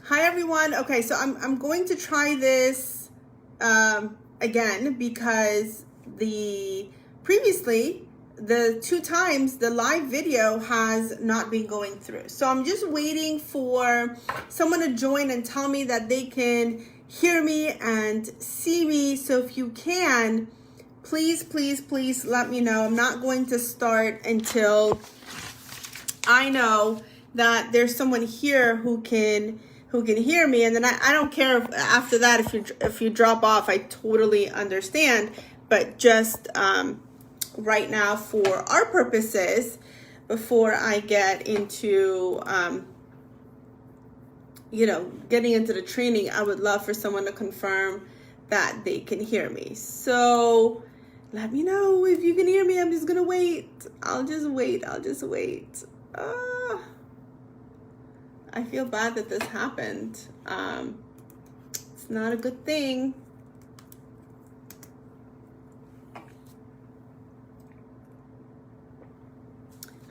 Hi everyone. Okay, so I'm going to try this again because previously the 2 times the live video has not been going through. So I'm just waiting for someone to join and tell me that they can hear me and see me. So if you can, please let me know. I'm not going to start until I know that there's someone here who can hear me, and then I don't care after that if you drop off. I totally understand, but just right now for our purposes, before I get into getting into the training, I would love for someone to confirm that they can hear me. So let me know if you can hear me. I'm just gonna wait. I'll just wait. I feel bad that this happened. It's not a good thing.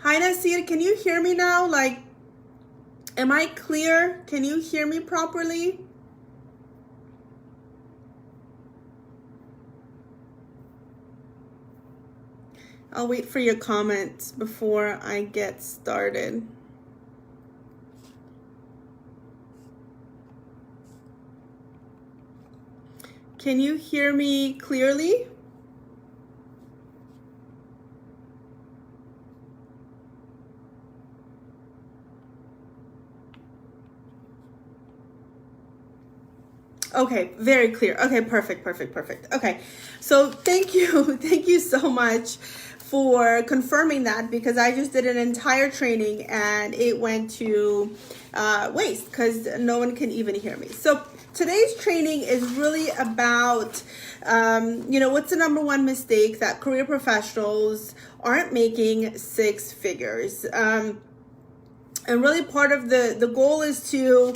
Hi, Nasir, can you hear me now? Like, am I clear? Can you hear me properly? I'll wait for your comments before I get started. Can you hear me clearly? Okay, very clear. Okay, perfect. Okay, so thank you so much for confirming that, because I just did an entire training and it went to waste because no one can even hear me. So today's training is really about, what's the number one mistake that career professionals aren't making 6 figures. And really part of the goal is to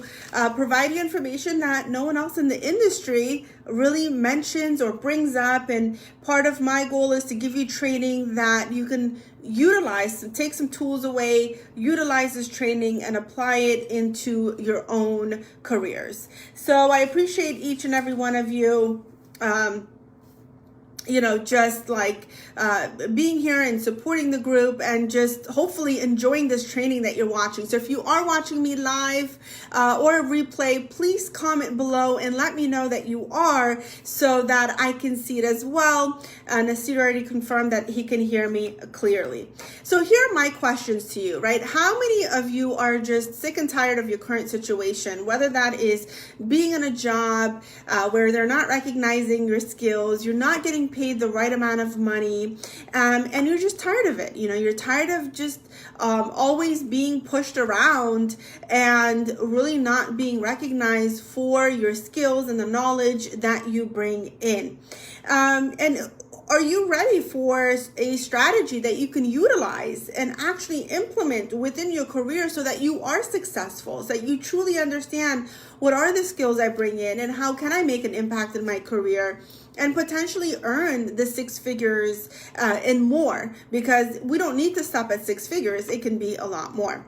provide you information that no one else in the industry really mentions or brings up. And part of my goal is to give you training that you can utilize, to take some tools away, utilize this training and apply it into your own careers. So I appreciate each and every one of you. Just like being here and supporting the group and just hopefully enjoying this training that you're watching. So if you are watching me live or a replay, please comment below and let me know that you are, so that I can see it as well. Nasir already confirmed that he can hear me clearly. So here are my questions to you, right? How many of you are just sick and tired of your current situation, whether that is being in a job where they're not recognizing your skills, you're not getting paid the right amount of money, and you're just tired of it. You're tired of just always being pushed around and really not being recognized for your skills and the knowledge that you bring in. And are you ready for a strategy that you can utilize and actually implement within your career so that you are successful, so that you truly understand what are the skills I bring in and how can I make an impact in my career and potentially earn the 6 figures and more? Because we don't need to stop at 6 figures. It can be a lot more.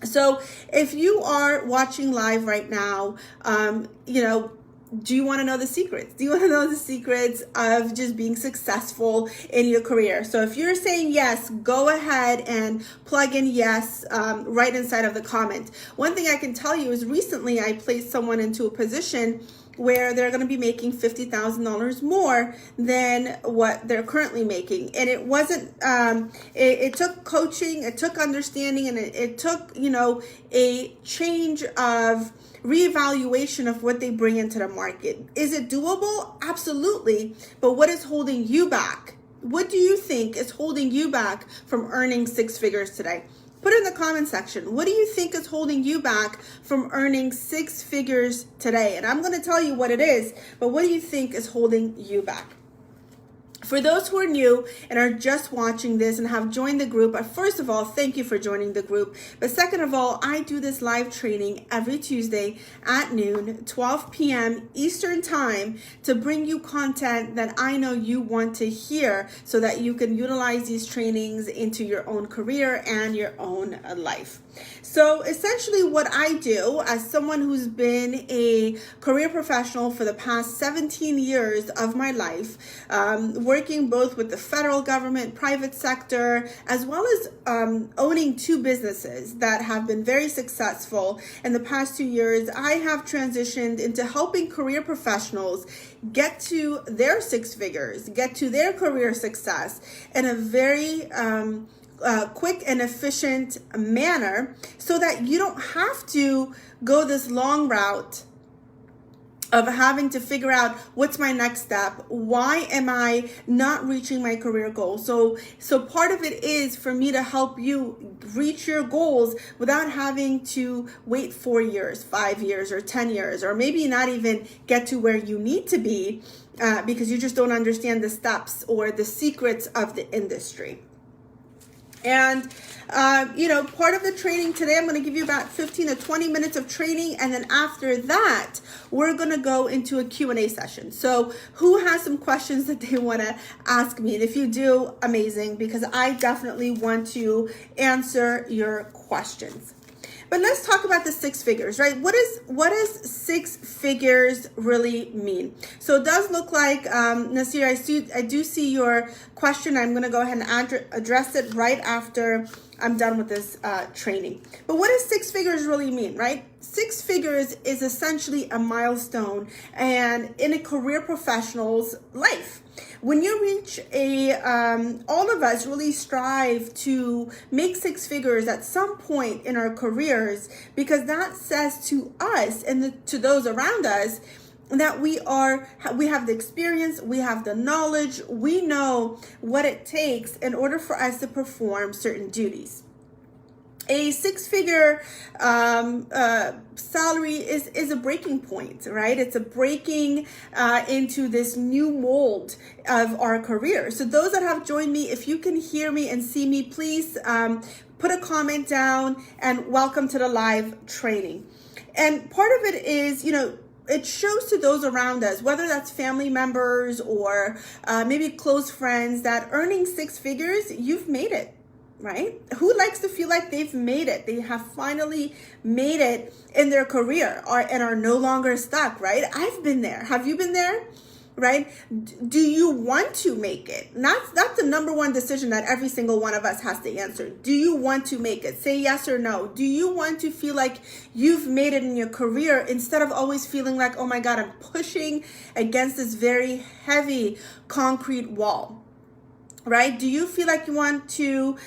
So if you are watching live right now, do you want to know the secrets? Do you want to know the secrets of just being successful in your career? So if you're saying yes, go ahead and plug in yes right inside of the comment. One thing I can tell you is recently I placed someone into a position where they're going to be making $50,000 more than what they're currently making. And it wasn't, it took coaching, it took understanding, and it took, a change of reevaluation of what they bring into the market. Is it doable? Absolutely. But what is holding you back? What do you think is holding you back from earning 6 figures today? Put it in the comment section. What do you think is holding you back from earning 6 figures today? And I'm going to tell you what it is, but what do you think is holding you back? For those who are new and are just watching this and have joined the group, first of all, thank you for joining the group. But second of all, I do this live training every Tuesday at noon, 12 p.m. Eastern time, to bring you content that I know you want to hear so that you can utilize these trainings into your own career and your own life. So essentially what I do as someone who's been a career professional for the past 17 years of my life, working both with the federal government, private sector, as well as owning two businesses that have been very successful in the past 2 years, I have transitioned into helping career professionals get to their six figures, get to their career success in a very quick and efficient manner, so that you don't have to go this long route of having to figure out what's my next step. Why am I not reaching my career goals? So part of it is for me to help you reach your goals without having to wait 4 years, 5 years, or 10 years, or maybe not even get to where you need to be because you just don't understand the steps or the secrets of the industry. And, part of the training today, I'm going to give you about 15 to 20 minutes of training. And then after that, we're going to go into a Q&A session. So who has some questions that they want to ask me? And if you do, amazing, because I definitely want to answer your questions. But let's talk about the six figures, right? What does six figures really mean? So it does look like, Nasir, I do see your question. I'm going to go ahead and address it right after I'm done with this training. But what does six figures really mean, right? Six figures is essentially a milestone and in a career professional's life. When you reach all of us really strive to make six figures at some point in our careers, because that says to us and to those around us that we have the experience, we have the knowledge, we know what it takes in order for us to perform certain duties. A six-figure salary is a breaking point, right? It's a breaking into this new mold of our career. So those that have joined me, if you can hear me and see me, please put a comment down and welcome to the live training. And part of it is, it shows to those around us, whether that's family members or maybe close friends, that earning six figures, you've made it. Right? Who likes to feel like they've made it? They have finally made it in their career and are no longer stuck, right? I've been there. Have you been there? Right? Do you want to make it? That's the number one decision that every single one of us has to answer. Do you want to make it? Say yes or no. Do you want to feel like you've made it in your career instead of always feeling like, oh my God, I'm pushing against this very heavy concrete wall? Right? Do you feel like you want to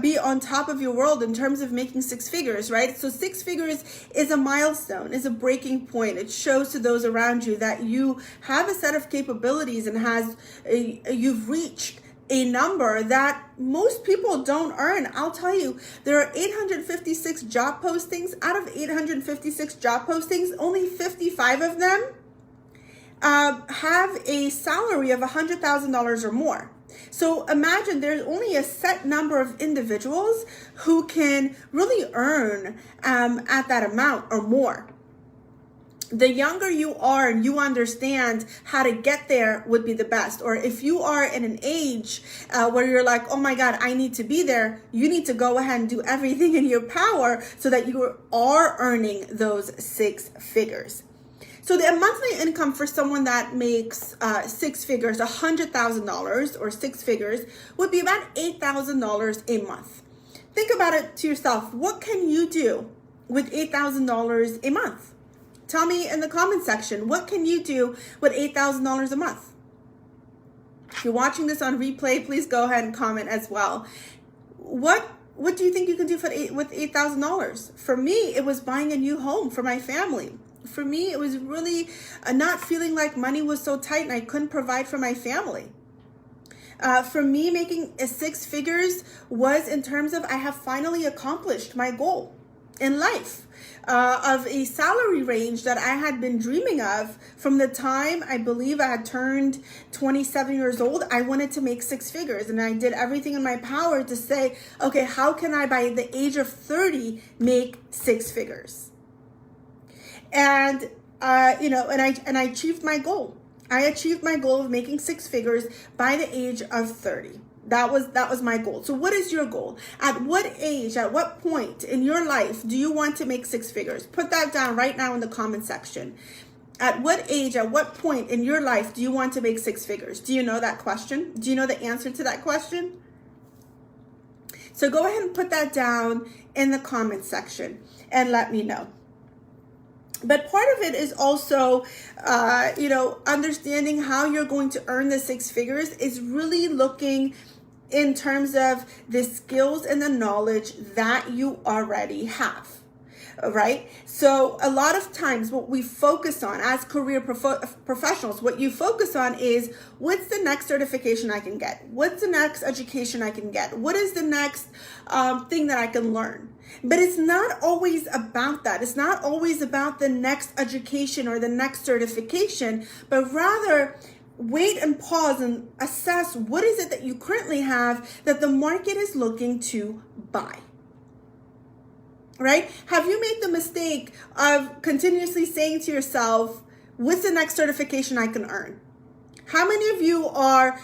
be on top of your world in terms of making six figures, right? So six figures is a milestone, is a breaking point. It shows to those around you that you have a set of capabilities and you've reached a number that most people don't earn. I'll tell you, there are 856 job postings. Out of 856 job postings, only 55 of them have a salary of $100,000 or more. So imagine there's only a set number of individuals who can really earn at that amount or more. The younger you are and you understand how to get there would be the best. Or if you are in an age where you're like, oh my God, I need to be there, you need to go ahead and do everything in your power so that you are earning those six figures. So the monthly income for someone that makes six figures, $100,000 or six figures, would be about $8,000 a month. Think about it to yourself. What can you do with $8,000 a month? Tell me in the comment section, what can you do with $8,000 a month? If you're watching this on replay, please go ahead and comment as well. What do you think you can do with $8,000? For me, it was buying a new home for my family. For me, it was really not feeling like money was so tight and I couldn't provide for my family. For me, making six figures was in terms of I have finally accomplished my goal. in life, of a salary range that I had been dreaming of from the time I believe I had turned 27 years old. I wanted to make six figures, and I did everything in my power to say, okay, how can I by the age of 30 make six figures? And and I achieved my goal. I achieved my goal of making six figures by the age of 30. That was my goal. So what is your goal? At what age, at what point in your life do you want to make six figures? Put that down right now in the comment section. At what age, at what point in your life do you want to make six figures? Do you know that question? Do you know the answer to that question? So go ahead and put that down in the comment section and let me know. But part of it is also, understanding how you're going to earn the six figures is really looking in terms of the skills and the knowledge that you already have. Right? So a lot of times what we focus on as career professionals, what you focus on is, what's the next certification I can get? What's the next education I can get? What is the next thing that I can learn? But it's not always about that. It's not always about the next education or the next certification, but rather wait and pause and assess, what is it that you currently have that the market is looking to buy? Right? Have you made the mistake of continuously saying to yourself, what's the next certification I can earn? How many of you are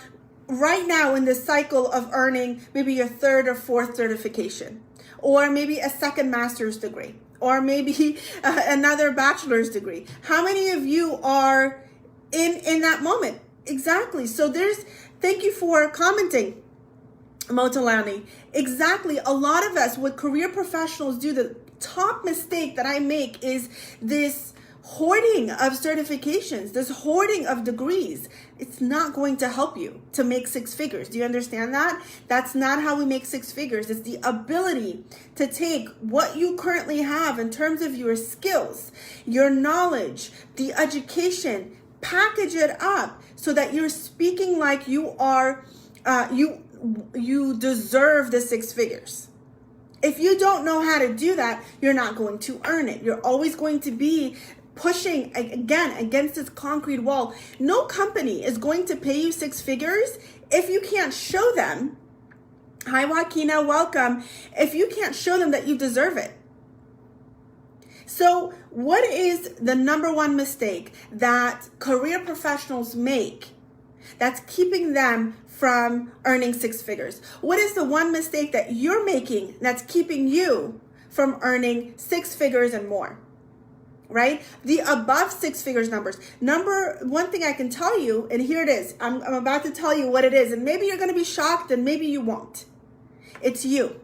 right now in this cycle of earning maybe your third or fourth certification, or maybe a second master's degree, or maybe another bachelor's degree? How many of you are in that moment? Exactly. So thank you for commenting, Motolani. Exactly. A lot of us, what career professionals do, the top mistake that I make is this hoarding of certifications, this hoarding of degrees. It's not going to help you to make six figures. Do you understand that? That's not how we make six figures. It's the ability to take what you currently have in terms of your skills, your knowledge, the education, package it up so that you're speaking like you are, you deserve the six figures. If you don't know how to do that, you're not going to earn it. You're always going to be pushing again against this concrete wall. No company is going to pay you six figures if you can't show them. Hi, Joaquina, welcome. If you can't show them that you deserve it. So what is the number one mistake that career professionals make that's keeping them from earning six figures? What is the one mistake that you're making that's keeping you from earning six figures and more? Right? The above six figures numbers. Number one thing I can tell you, and here it is. I'm about to tell you what it is, and maybe you're going to be shocked and maybe you won't. It's you.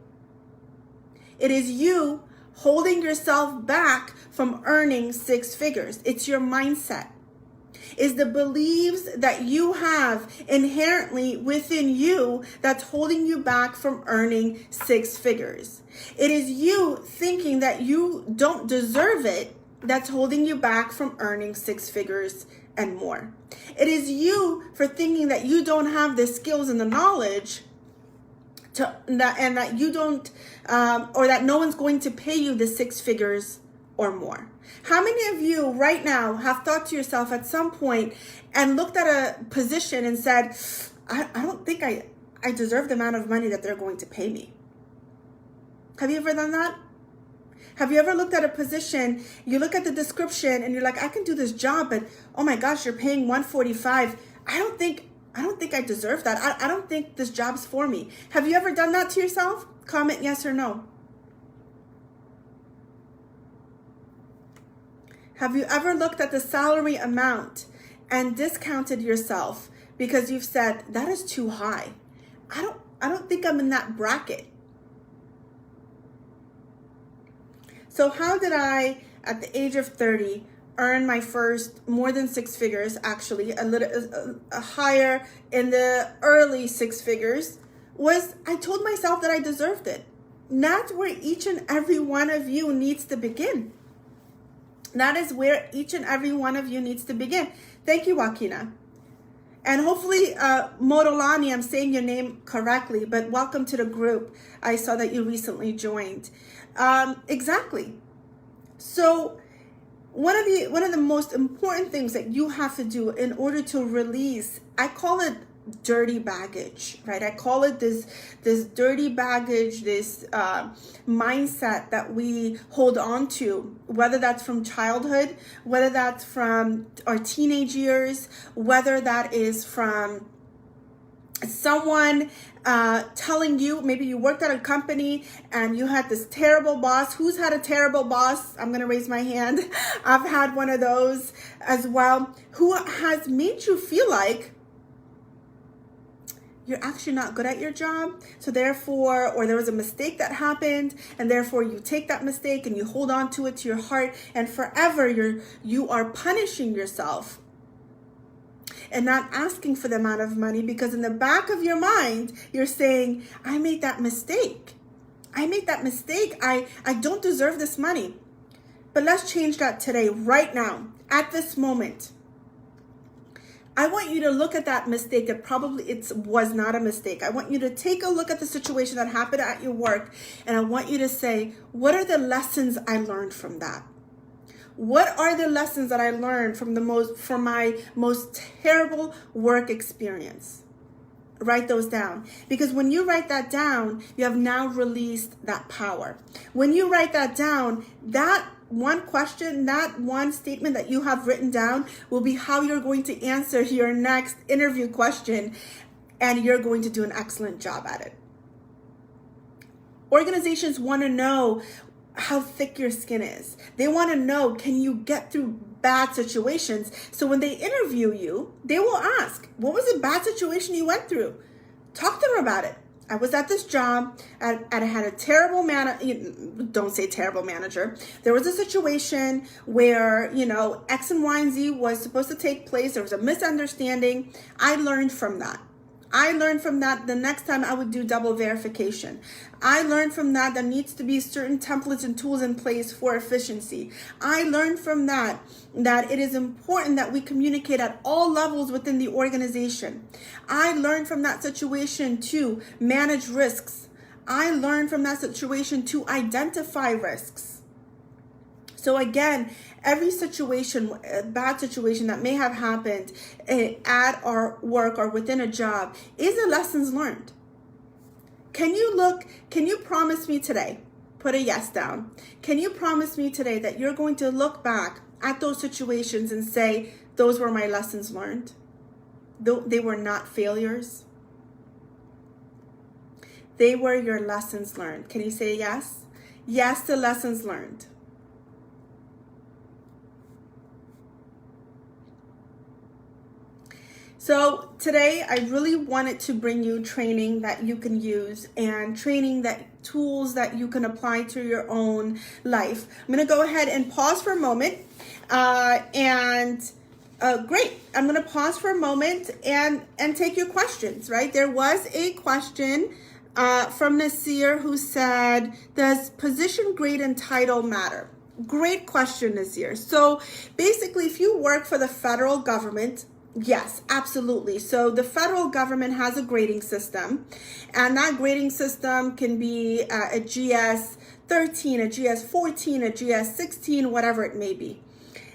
It is you holding yourself back from earning six figures. It's your mindset. Is the beliefs that you have inherently within you that's holding you back from earning six figures. It is you thinking that you don't deserve it that's holding you back from earning six figures and more. It is you for thinking that you don't have the skills and the knowledge and that you don't, or that no one's going to pay you the six figures or more. How many of you right now have thought to yourself at some point and looked at a position and said, I don't think I deserve the amount of money that they're going to pay me? Have you ever done that? Have you ever looked at a position, you look at the description and you're like, I can do this job, but oh my gosh, you're paying $145. I don't think I deserve that. I don't think this job's for me. Have you ever done that to yourself? Comment yes or no. Have you ever looked at the salary amount and discounted yourself because you've said, that is too high? I don't think I'm in that bracket. So how did I, at the age of 30, earn my first more than six figures, actually a little higher in the early six figures? Was I told myself that I deserved it. And that's where each and every one of you needs to begin. That is where each and every one of you needs to begin. Thank you, Joaquina. And hopefully, Modolani, I'm saying your name correctly, but welcome to the group. I saw that you recently joined. Exactly. So one of the most important things that you have to do in order to release, I call it dirty baggage, right? I call it this dirty baggage, this mindset that we hold on to, whether that's from childhood, whether that's from our teenage years, whether that is from someone telling you, maybe you worked at a company and you had this terrible boss. Who's had a terrible boss? I'm going to raise my hand. I've had one of those as well, who has made you feel like you're actually not good at your job. So therefore, or there was a mistake that happened, and therefore you take that mistake and you hold on to it to your heart, and forever you are punishing yourself and not asking for the amount of money, because in the back of your mind, you're saying, I made that mistake. I made that mistake. I don't deserve this money. But let's change that today, right now, at this moment. I want you to look at that mistake. It was not a mistake. I want you to take a look at the situation that happened at your work, and I want you to say, what are the lessons I learned from that? What are the lessons that I learned from my most terrible work experience? Write those down. Because when you write that down, you have now released that power. When you write that down, that one question, that one statement that you have written down will be how you're going to answer your next interview question, and you're going to do an excellent job at it. Organizations want to know how thick your skin is. They want to know, can you get through bad situations? So when they interview you, they will ask, what was a bad situation you went through? Talk to them about it. I was at this job and I had a terrible don't say terrible manager. There was a situation where, X and Y and Z was supposed to take place. There was a misunderstanding. I learned from that. The next time I would do double verification. I learned from that there needs to be certain templates and tools in place for efficiency. I learned from that it is important that we communicate at all levels within the organization. I learned from that situation to manage risks. I learned from that situation to identify risks. So again, every situation, a bad situation that may have happened at our work or within a job is a lessons learned. Can you promise me today, put a yes down. Can you promise me today that you're going to look back at those situations and say, those were my lessons learned? They were not failures. They were your lessons learned. Can you say yes? Yes to lessons learned. So today I really wanted to bring you training that you can use, and tools that you can apply to your own life. I'm going to go ahead and pause for a moment. Great. I'm going to pause for a moment and take your questions, right? There was a question from Nasir who said, does position, grade, and title matter? Great question, Nasir. So basically, if you work for the federal government, yes, absolutely. So the federal government has a grading system, and that grading system can be a GS 13, a GS 14, a GS 16, whatever it may be.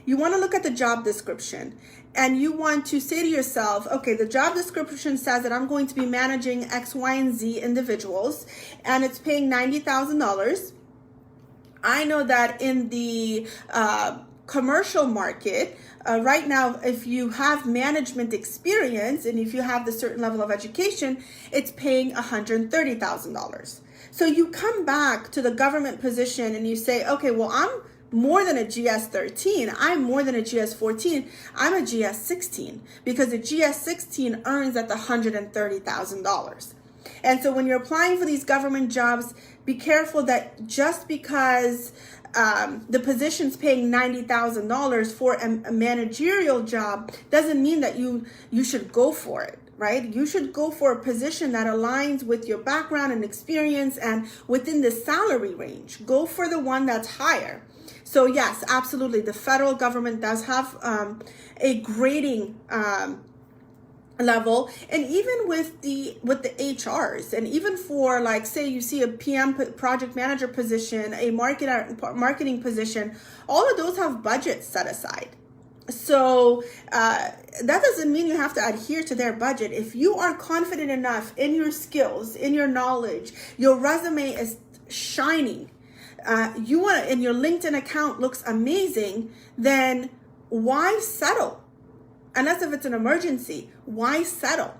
You want to look at the job description, and you want to say to yourself, okay, the job description says that I'm going to be managing X, Y, and Z individuals, and it's paying $90,000. I know that in the commercial market, right now, if you have management experience and if you have the certain level of education, it's paying $130,000. So you come back to the government position and you say, okay, well, I'm more than a GS 13. I'm more than a GS 14. I'm a GS 16, because a GS 16 earns at the $130,000. And so when you're applying for these government jobs, be careful that just because the position's paying $90,000 for a managerial job doesn't mean that you should go for it, right? You should go for a position that aligns with your background and experience and within the salary range. Go for the one that's higher. So yes, absolutely. The federal government does have a grading level, and even with the HRs, and even for, like, say you see a PM, project manager position, a marketing position, all of those have budgets set aside. So that doesn't mean you have to adhere to their budget. If you are confident enough in your skills, in your knowledge, your resume is shining, and your LinkedIn account looks amazing, then why settle? Unless if it's an emergency, why settle?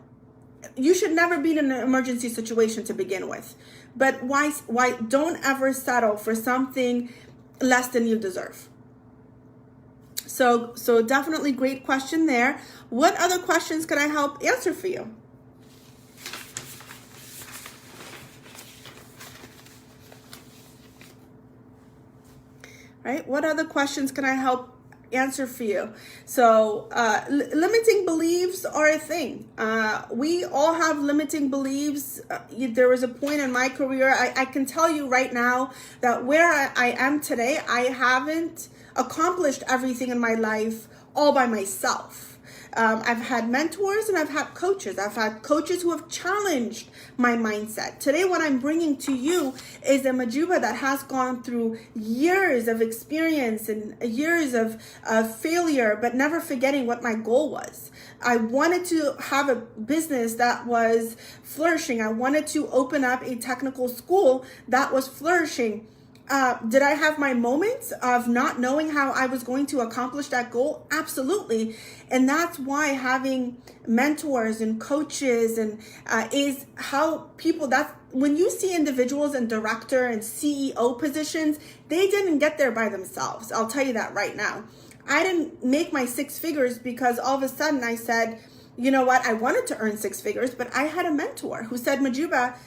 You should never be in an emergency situation to begin with. But why don't ever settle for something less than you deserve? So definitely great question there. What other questions could I help answer for you? Right? What other questions can I help answer for you? So limiting beliefs are a thing. We all have limiting beliefs. There was a point in my career, I can tell you right now that where I am today, I haven't accomplished everything in my life all by myself. I've had mentors and I've had coaches. I've had coaches who have challenged my mindset. Today, what I'm bringing to you is a Majuba that has gone through years of experience and years of failure, but never forgetting what my goal was. I wanted to have a business that was flourishing. I wanted to open up a technical school that was flourishing. Did I have my moments of not knowing how I was going to accomplish that goal? Absolutely. And that's why having mentors and coaches and is how people, that's when you see individuals in director and CEO positions, they didn't get there by themselves. I'll tell you that right now. I didn't make my 6 figures because all of a sudden I said, you know what, I wanted to earn 6 figures, but I had a mentor who said, Majuba,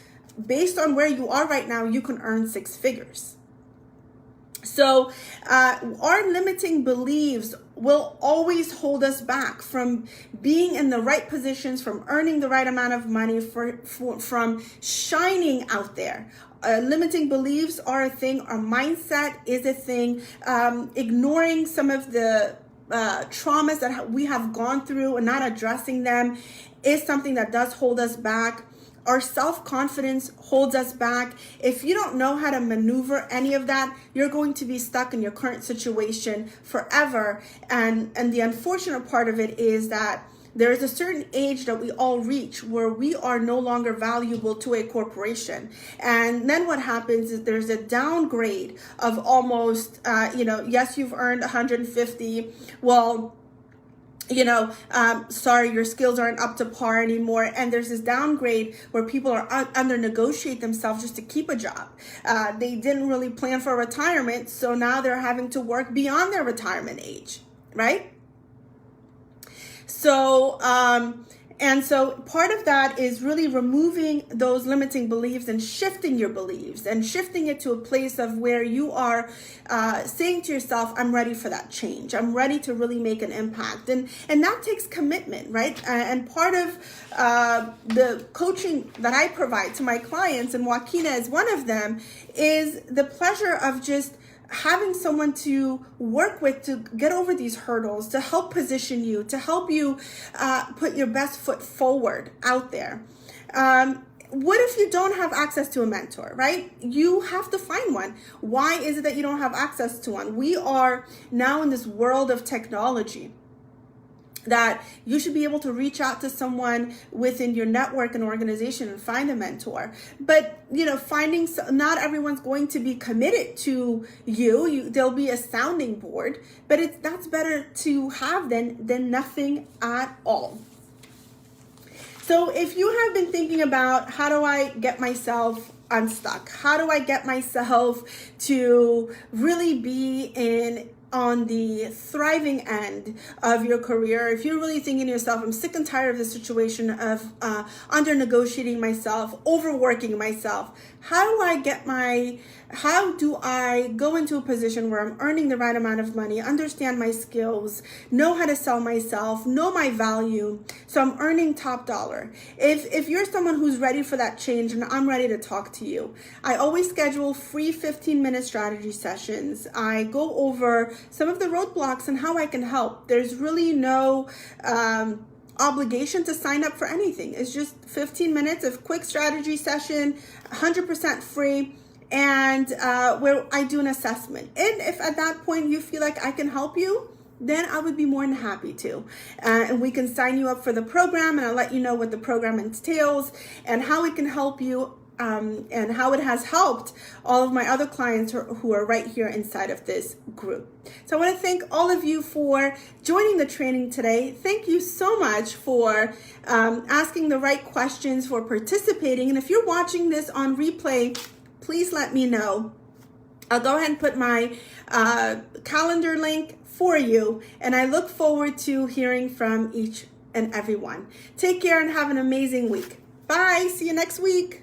based on where you are right now, you can earn 6 figures. So our limiting beliefs will always hold us back from being in the right positions, from earning the right amount of money, from shining out there. Limiting beliefs are a thing. Our mindset is a thing. Ignoring some of the traumas that we have gone through and not addressing them is something that does hold us back. Our self-confidence holds us back. If you don't know how to maneuver any of that, you're going to be stuck in your current situation forever. And the unfortunate part of it is that there is a certain age that we all reach where we are no longer valuable to a corporation. And then what happens is there's a downgrade of almost, yes, you've earned 150. Well, sorry, your skills aren't up to par anymore. And there's this downgrade where people are under negotiate themselves just to keep a job. They didn't really plan for retirement, so now they're having to work beyond their retirement age, right? So, so part of that is really removing those limiting beliefs and shifting your beliefs and shifting it to a place of where you are saying to yourself, I'm ready for that change. I'm ready to really make an impact. And that takes commitment, right? And part of the coaching that I provide to my clients, and Joaquina is one of them, is the pleasure of just having someone to work with to get over these hurdles, to help position you, to help you put your best foot forward out there. What if you don't have access to a mentor, right? You have to find one. Why is it that you don't have access to one? We are now in this world of technology that you should be able to reach out to someone within your network and organization and find a mentor. But, not everyone's going to be committed to you. There'll be a sounding board, but that's better to have than nothing at all. So if you have been thinking about how do I get myself unstuck? How do I get myself to really be on the thriving end of your career? If you're really thinking to yourself, I'm sick and tired of the situation of under negotiating myself, overworking myself, how do I go into a position where I'm earning the right amount of money, understand my skills, know how to sell myself, know my value, so I'm earning top dollar? If you're someone who's ready for that change, and I'm ready to talk to you, I always schedule free 15-minute strategy sessions. I go over some of the roadblocks and how I can help. There's really no obligation to sign up for anything. It's just 15 minutes of quick strategy session, 100% free, and where I do an assessment. And if at that point you feel like I can help you, then I would be more than happy to. And we can sign you up for the program, and I'll let you know what the program entails and how it can help you, and how it has helped all of my other clients who are right here inside of this group. So I want to thank all of you for joining the training today. Thank you so much for asking the right questions, for participating. And if you're watching this on replay, please let me know. I'll go ahead and put my calendar link for you, and I look forward to hearing from each and every one. Take care and have an amazing week. Bye. See you next week.